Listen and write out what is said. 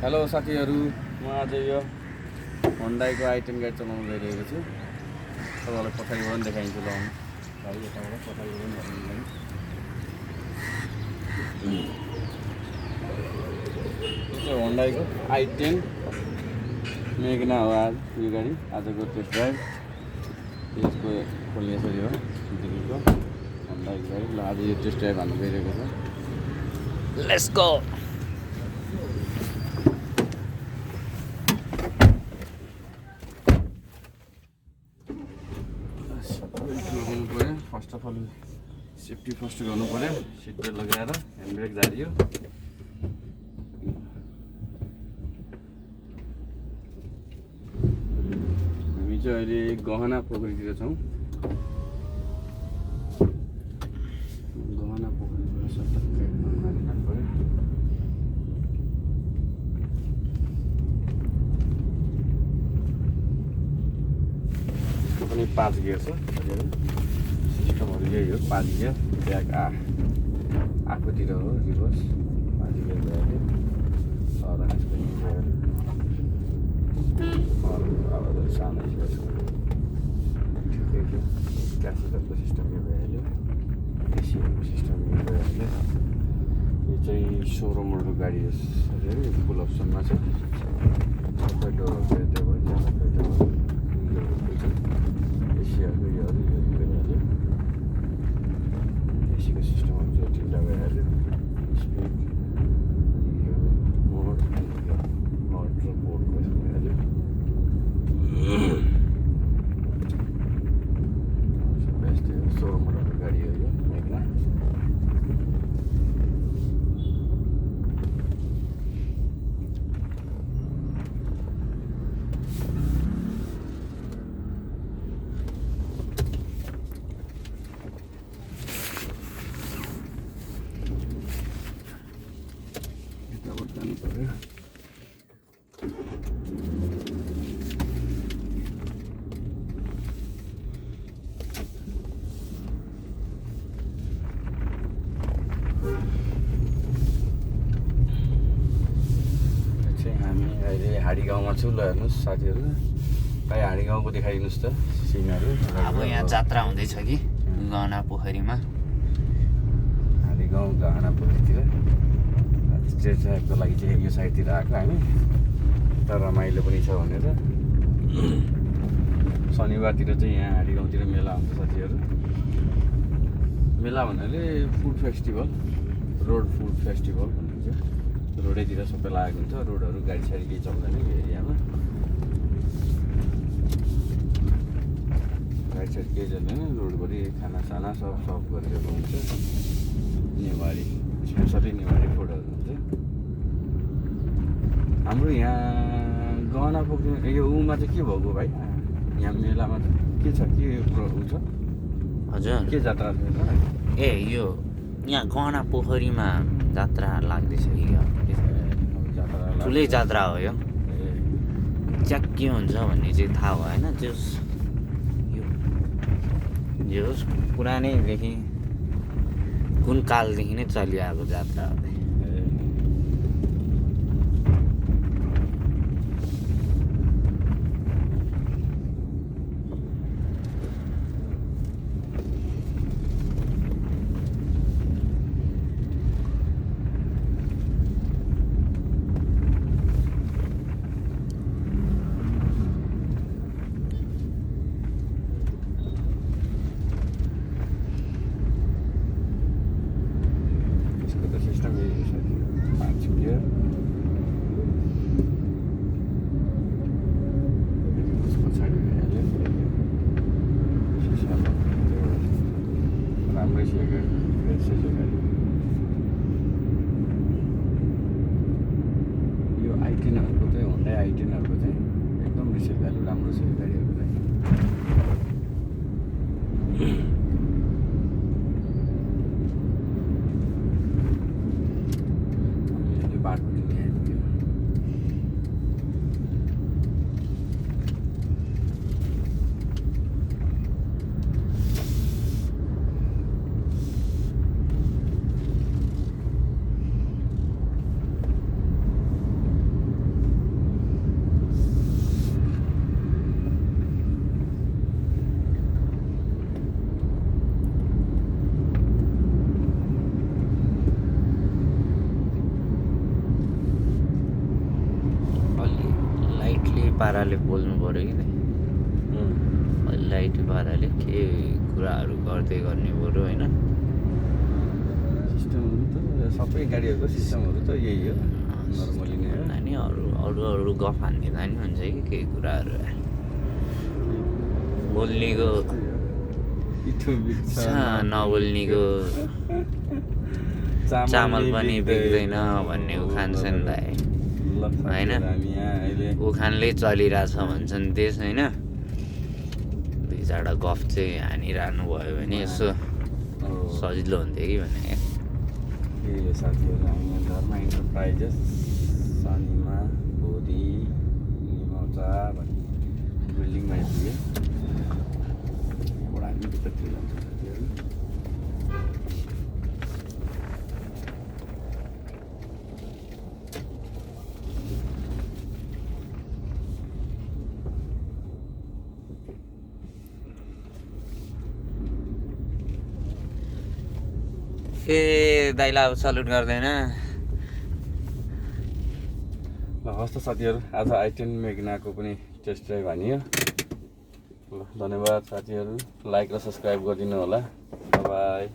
Hello साथीहरू, म आज यो होन्डाईको i10 गाडी चलाउन गइरहेको छु। तपाईँलाई पछाडिबाट पनि देखाइन्छु। ल भाइ यताबाट पछाडिबाट पनि हेर्नु। यो होन्डाईको i10 मेगना हो आज यो गाडी। आजको टेस्ट ड्राइभ यसको खोल्ने यसरी हो दिल्लीको होन्डाईको गाडी। ल आज यो टेस्ट ड्राइभ हाल्नु गइरहेको छ। Let's go. First of all safety first गर्नु पऱ्यो। सिट बेल्ट लगाएर ह्यान्ड ब्रेक झारियो। हामी चाहिँ अहिले गहना पोखरीतिर छौँ। गहना पोखरीबाट सटक्कै मारिनु पऱ्यो। यसको पनि 5 गियर छ। सिस्टमहरू यही हो, 5 गियर। ब्याक आफूतिर हो, रिभर्स 5 गियर भइहाल्यो। सरास पनि भइहाल्यो। आवाजहरू सानो छ, ठिकै छ। क्यासिटरको सिस्टम यो भइहाल्यो। एसिएको सिस्टम यो भइहाल्यो। यो चाहिँ 16 मोडलको गाडी हो। फुल अप्सनमा छ। सबै डोरहरू यताबाट सबै डोरहरू एसियाको योहरू यो भइहाल्यो। एसीको सिस्टमहरू चाहिँ ढिला भइहाल्यो। स्पिड यो मोड नट र बोर्डको भइहाल्यो। सबै यस्तै हो। 16 मोडलको गाडी हो यो मेगना। जानु पर्यो। चाहिँ हामी अहिले हाडी गाउँमा छु। ल हेर्नुहोस् साथीहरू, भाइ हाडी गाउँको देखाइदिनुहोस् त सिनहरू। अब यहाँ जात्रा हुँदैछ कि गहना पोखरीमा। हाडी गाउँ गहना पोखरीतिर स्टेज ड्राइभको लागि चाहिँ यो साइडतिर आएको हामी। तर रमाइलो पनि छ भनेर। शनिबारतिर चाहिँ यहाँ हाडी गाउँतिर मेला हुन्छ साथीहरू। मेला भन्नाले food festival, road food festival भनिन्छ। रोडैतिर सबै लागेको हुन्छ। रोडहरू गाडी साडी केही चल्दैन यो एरियामा। गाडी साडी केही चल्दैन। रोडभरि खानासाना सब सर्भ गरिरहेको हुन्छ। नेवारी, स्पेसली नेवारी फुडहरू हुन्छ। हाम्रो यहाँ गहना पोख्ने यो उमा चाहिँ के भएको भाइ? यहाँ मेलामा के छ, के उ छ? हजुर के जात्रा छ? ए यो यहाँ गहना पोखरीमा जात्रा लाग्दैछ कि ठुलै जात्रा हो यो। च्याक के हुन्छ भन्ने चाहिँ थाहा भएन। यो पुरानैदेखि कुन कालदेखि नै चलिआएको जात्रा हो। राम्रै छ यो i10हरूको चाहिँ होन्डा i10हरूको चाहिँ एकदम रिसेल भ्यालु राम्रो छ यो गाडीहरूको चाहिँ। बाटो पाराले बोल्नु पऱ्यो कि लाइटी पाराले के कुराहरू गर्दै गर्ने पऱ्यो होइन सिस्टमहरू त सबै गाडीहरूको सिस्टमहरू त यही हो नर्मली नै हो अनि अरू गफ हान्ने नि हुन्छ कि केही कुराहरू बोल्नेको नबोल्नेको चामल पनि बिग्दैन भन्ने उखान छ नि त होइन उखानले चलिरहेछ भन्छन् देश होइन दुई चारवटा गफ चाहिँ हानिरहनु भयो भने यसो सजिलो हुन्थ्यो कि भने यो साथीहरू हामी धर्म इन्टरप्राइजेस शनिमा भोलि निमाउचा भन्ने बिल्डिङमा आइपुग्यो यहाँबाट हामी भित्रतिर जान्छौँ साथीहरू ए दाइला अब सल्युट गर्दैन ल हस् त साथीहरू आज i10 मेग्नाको पनि टेस्ट ड्राइभ हानियो ल धन्यवाद साथीहरू लाइक र सब्सक्राइब गरिदिनु होला बाई